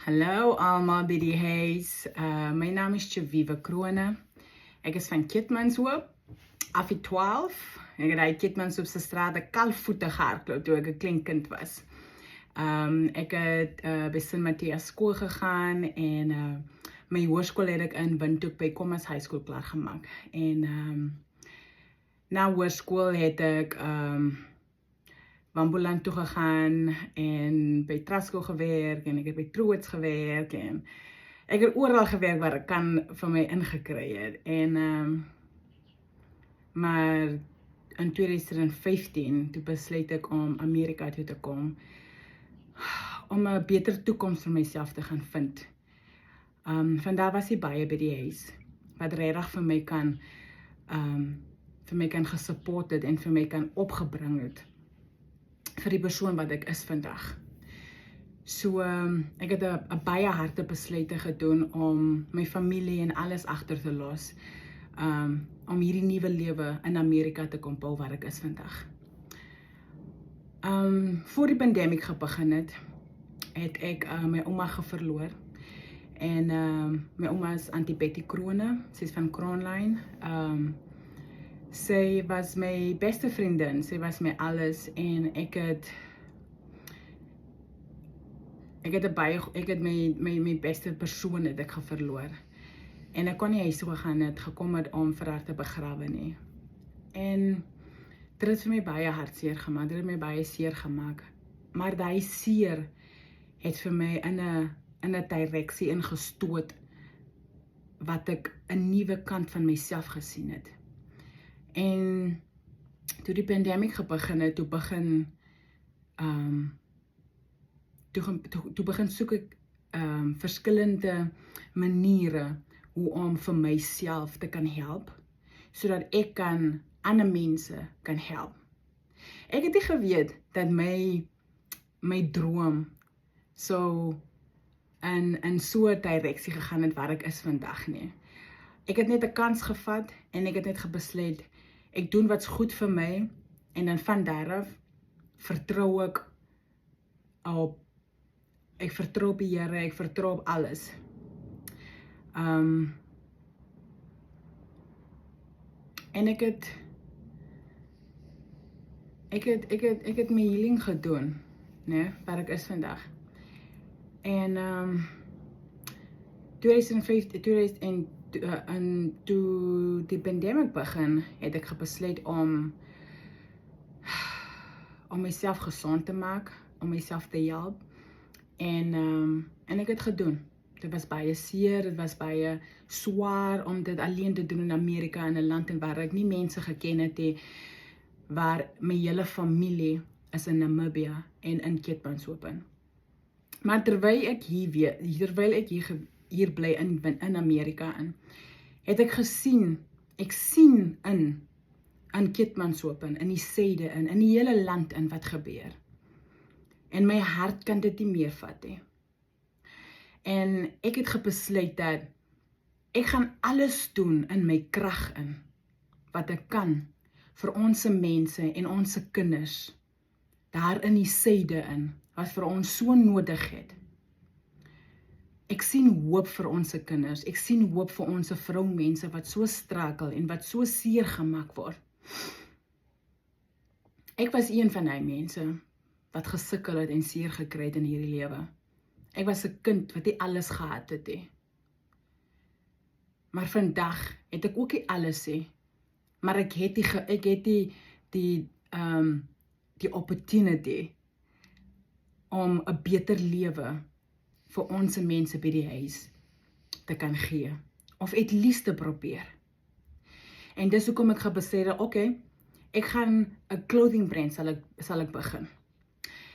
Hallo allemaal by die huis. My naam is Chaviva Krone. Ek is van Keetmanshoop, Affie 12. Ek het uit Keetmanshoop se strate kalfvoetig gehardloop toe ek 'n klein kind was. Ek het by St. Matthias skool gegaan en my hoërskool het ek in Windhoek by Commas High School klaar gemaak. En na hoërskool het ek Wambuland toe gegaan en by Trasco gewerk en ek het by Truworths gewerk en ek het oral gewerk waar ek kan vir my ingekry het. Maar in 2015 toe besluit ek om Amerika toe te kom om 'n beter toekoms vir myself te gaan vind. Vandaar was hy baie by die huis wat regtig vir my kan gesupport het en vir my kan opgebring het vir die persoon wat ek is vandag. So, ek het 'n baie harde besluite gedoen om my familie en alles agter te los, om hierdie nuwe lewe in Amerika te kom bou waar ek is vandag. Voor die pandemie begin het ek my ouma verloor. En my ouma is Auntie Betty Krone, sy is van Kroonlyn. Sy was my beste vriendin, sy was my alles en ek het my beste persoon het ek verloor. En ek kon nie huis toe gegaan het gekom het om vir haar te begrawe nie. En dit het vir my baie hartseer gemaak, dit het my baie seer gemaak. Maar daai seer het vir my in 'n direksie ingestoot wat ek 'n nuwe kant van myself gesien het. En toe die pandemie begin het, toe begin soek ek verskillende maniere hoe om vir myself te kan help, sodat ek kan ander mense kan help. Ek het nie geweet dat my droom so in so 'n direksie gegaan het waar ek is vandag nie. Ek het net 'n kans gevat en ek het net besluit, ek doen wat's goed vir my en dan van daaraf vertrou ek op die Here, ek vertrou op alles. En ek het my healing gedoen, né, waar ek is vandag. En 2015 en toe die pandemie begin, het ek besluit om myself gesond te maak, om myself te help. En ek het gedoen. Dit was baie seer, dit was baie swaar om dit alleen te doen in Amerika, in 'n land waar ek nie mense geken het nie, waar my hele familie is in Namibia en in Keetmanshoop. Maar terwyl ek hier bly in Amerika het ek gesien, ek sien in Keetmanshoop in die suide in die hele land wat gebeur. En my hart kan dit nie meer vat nie. En ek het besluit dat ek gaan alles doen in my krag wat ek kan vir ons mense en ons kinders daar in die suide wat vir ons so nodig het. Ek sien hoop vir ons kinders, ek sien hoop vir ons vroumense wat so struggle en wat so seer gemaak word. Ek was een van die mense wat gesukkel het en seer gekry het in hierdie lewe. Ek was 'n kind wat nie alles gehad het nie. Maar vandag het ek ook nie alles nie. Maar ek het die opportunity om 'n beter lewe vir ons mense by die huis te kan gee. Of at least te probeer. En dis hoekom ek besluit, okay, ek gaan 'n clothing brand sal ek begin.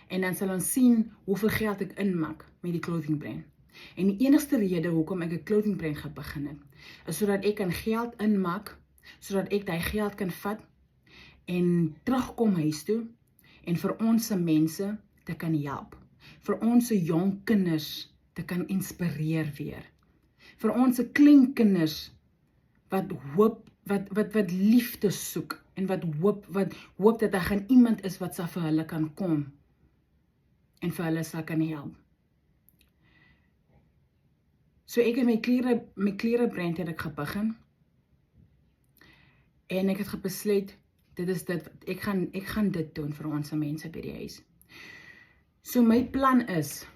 En dan sal ons sien hoeveel geld ek inmaak met die clothing brand. En die enigste rede hoekom ek 'n clothing brand gaan begin het, is sodat ek kan geld inmaak, sodat ek daai geld kan vat en terugkom huis toe en vir ons mense te kan help. Vir ons jong kinders te kan inspireer weer. Vir ons klein kinders wat hoop, wat liefde soek en wat hoop dat daar gaan iemand is wat sal vir hulle kan kom en vir hulle sal kan help. So ek het my klerebrand het ek gebegin. En ek het besluit, dit is dit, ek gaan dit doen vir ons mense by die huis. So my plan is,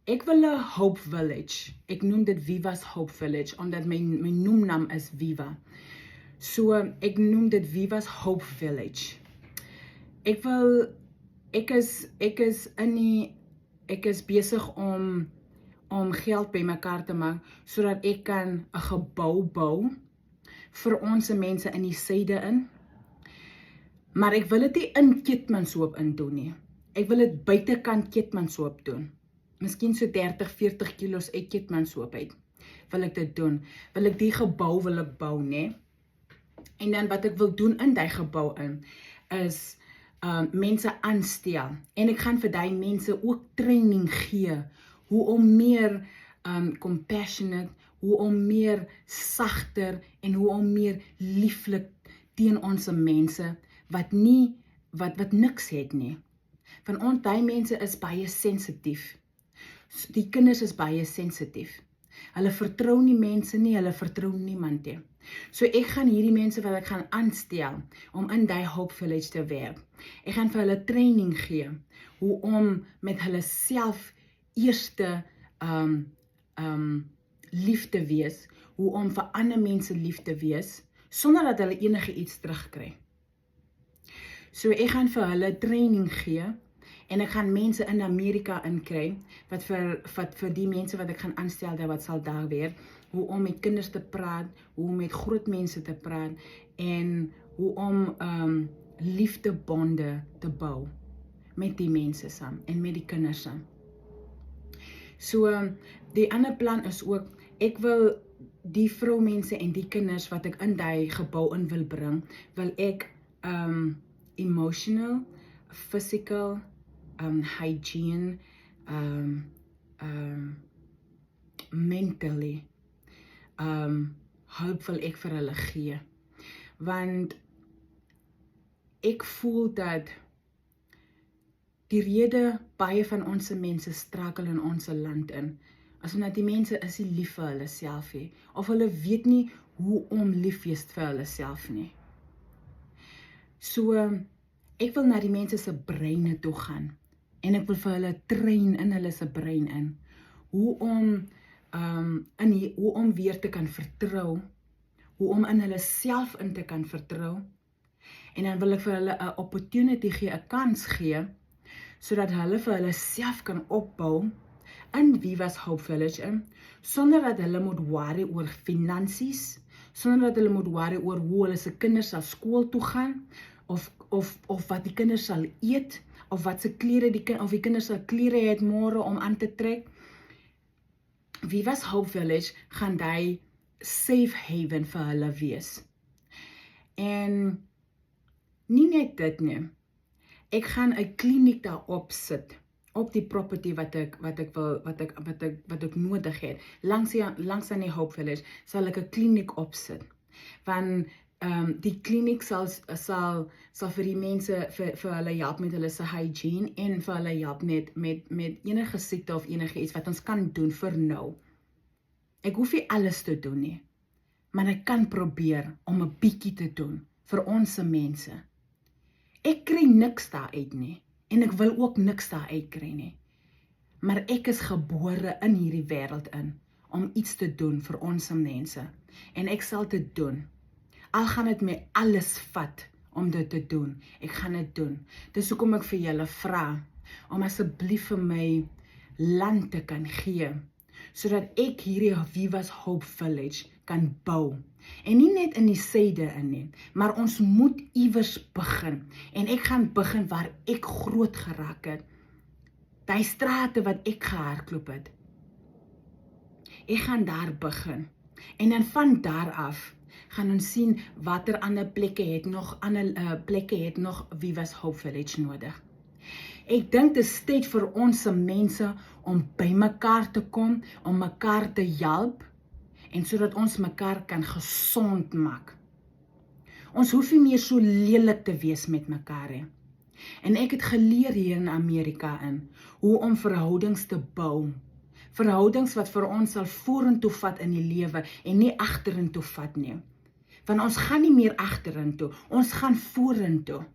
ek wil 'n Hope Village. Ek noem dit Viva's Hope Village, omdat my noemnaam is Viva. So ek noem dit Viva's Hope Village. Ek is besig om geld bymekaar te maak, sodat ek kan 'n gebou bou vir ons mense in die suide in. Maar ek wil dit nie in Keetmanshoop in doen nie. Ek wil dit buitekant Keetmanshoop doen. Miskien so 30-40 kilos uit Keetmanshoop uit. Wil ek dit doen. Wil ek die gebou bou, né? En dan wat ek wil doen in die gebou in, is mense aanstel. En ek gaan vir die mense ook training gee, hoe om meer compassionate, hoe om meer sagter en hoe om meer lieflik teen ons mense wat niks het nie. Want die mense is baie sensitief. Die kinders is baie sensitief. Hulle vertrou nie mense nie, hulle vertrou niemand nie. So ek gaan hierdie mense wat ek gaan aanstel om in die Hope Village te werk. Ek gaan vir hulle training gee hoe om met hulle self eerste lief te wees, hoe om vir ander mense lief te wees, sonder dat hulle enige iets terugkry. So ek gaan vir hulle training gee, en ek gaan mense in Amerika inkry, wat vir die mense wat ek gaan aanstel, wat sal daar weer, hoe om met kinders te praat, hoe om met groot mense te praat, en hoe om liefdebonde te bou, met die mense saam, en met die kinders saam. So, die ander plan is ook, ek wil die vroumense en die kinders wat ek in die gebou in wil bring, wil ek emotional, physical, hygiene, mentally, hulp wil ek vir hulle gee. Want ek voel dat die rede baie van ons mense strakel in ons land in, is omdat die mense is nie lief vir hulle self nie, of hulle weet nie hoe om lief wees vir hulle self nie. So, ek wil na die mense se breine toe gaan, en ek wil vir hulle train in hulle se brein in, hoe om weer te kan vertrou, hoe om in hulle self in te kan vertrou, en dan wil ek vir hulle 'n opportunity gee, 'n kans gee, sodat hulle vir hulle self kan opbou in Viva's Hope Village in, sonder dat hulle moet worry oor finansies, sonder dat hulle moet worry oor hoe hulle se kinders sal skool toe gaan, of wat die kinders sal eet, of wat se klere of die kinders sal klere het môre om aan te trek. Viva's Hope Village gaan die safe haven vir hulle wees. En nie net dit nie. Ek gaan 'n kliniek daar opsit, op die property wat ek nodig het. Langs aan die Hope Village sal ek 'n kliniek opsit. Want die kliniek sal vir die mense, vir hulle help met hulle se hygiene, en vir hulle help met enige siekte of enige iets wat ons kan doen vir nou. Ek hoef nie alles te doen nie, maar ek kan probeer om 'n bietjie te doen vir ons mense. Ek kry niks daar uit nie, en ek wil ook niks daar uitkry nie. Maar ek is gebore in hierdie wêreld in, om iets te doen vir ons mense. En ek sal dit doen. Al gaan dit my alles vat om dit te doen. Ek gaan dit doen. Dis hoekom ek vir julle vra, om asseblief vir my land te kan gee, sodat ek hierdie Viva's Hope Village kan bou. En nie net in die suide in nie, maar ons moet iewers begin. En ek gaan begin waar ek groot geraak het. Die strate wat ek gehardloop het. Ek gaan daar begin. En dan van daar af gaan ons sien watter ander plekke het nog Viva's Hope Village nodig. Ek dink dit is tyd vir ons mense om by mekaar te kom, om mekaar te help, en sodat ons mekaar kan gesond maak. Ons hoef nie meer so lelik te wees met mekaar nie. En ek het geleer hier in Amerika hoe om verhoudings te bou, Verhoudings wat vir ons sal vorentoe vat in die lewe en nie agterentoe vat nie. Want ons gaan nie meer agterentoe, ons gaan vorentoe.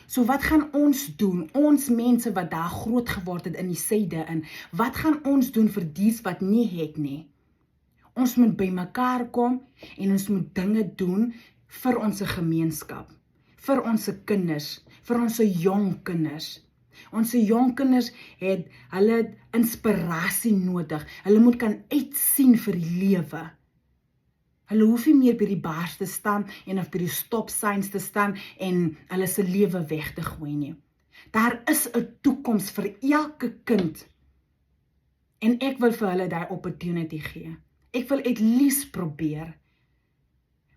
So wat gaan ons doen, ons mense wat daar groot geword het in die suide in, wat gaan ons doen vir dies wat nie het nie? Ons moet by mekaar kom en ons moet dinge doen vir ons gemeenskap, vir ons kinders, vir ons jong kinders. Ons jong kinders het hulle inspirasie nodig. Hulle moet kan uitsien vir die lewe. Hulle hoef nie meer by die bars te staan en of by die stop signs te staan en hulle se lewe weg te gooi nie. Daar is 'n toekoms vir elke kind. En ek wil vir hulle daai opportunity gee. Ek wil at least probeer.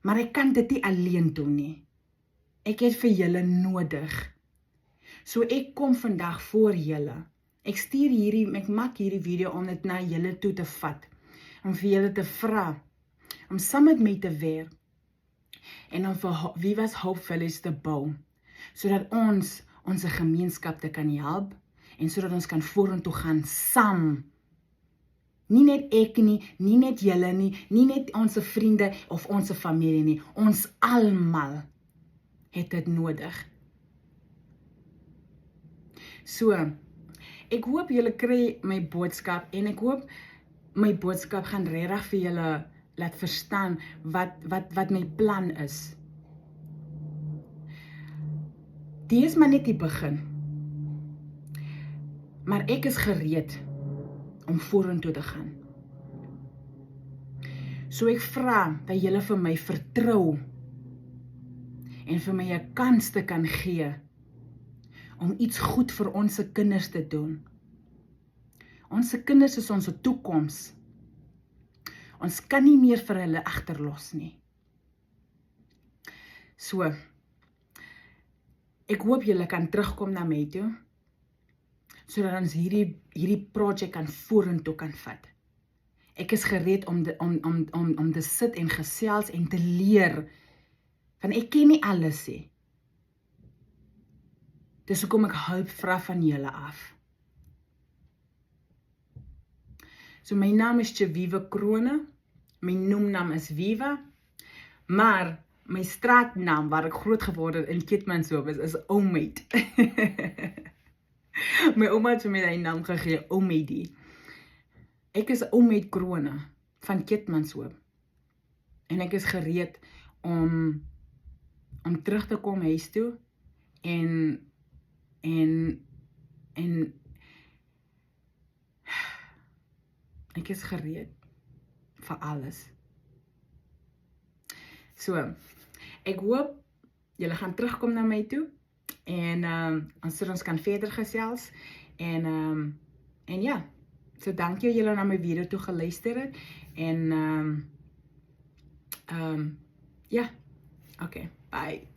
Maar ek kan dit nie alleen doen nie. Ek het vir julle nodig. So ek kom vandag voor julle. Ek maak hierdie video om dit na julle toe te vat. Om vir julle te vra. Om saam met my te werk. En om vir Viva's Hope Village te bou. Sodat ons gemeenskap te kan help. En sodat ons kan vorentoe gaan saam. Nie net ek nie, nie net julle nie, nie net ons vriende of ons familie nie. Ons almal het dit nodig. So, ek hoop julle kry my boodskap en ek hoop my boodskap gaan regtig vir julle laat verstaan wat my plan is. Dit is maar net die begin. Maar ek is gereed om vorentoe te gaan. So ek vra dat julle vir my vertrou en vir my 'n kans te kan gee om iets goed vir ons kinders te doen. Ons kinders is ons toekoms. Ons kan nie meer vir hulle agterlos nie. So, ek hoop julle kan terugkom na my toe, sodat ons hierdie projek kan vorentoe kan vat. Ek is gereed om te sit en gesels en te leer, want ek ken nie alles nie. Dis hoekom ek hulp vra van julle af. So my naam is Viva Krone, my noemnaam is Viva, maar my straatnaam waar ek groot geword het in Keetmanshoop is Oumaid. My ouma het vir my die naam gegee, Oumaidie. Ek is Oumaid Krone van Keetmanshoop. En ek is gereed om terug te kom huis toe en ek is gereed vir alles. So, ek hoop julle gaan terugkom na my toe en ons kan verder gesels en ja, so dankie julle na my video toe geluister het en ja, okay, bye.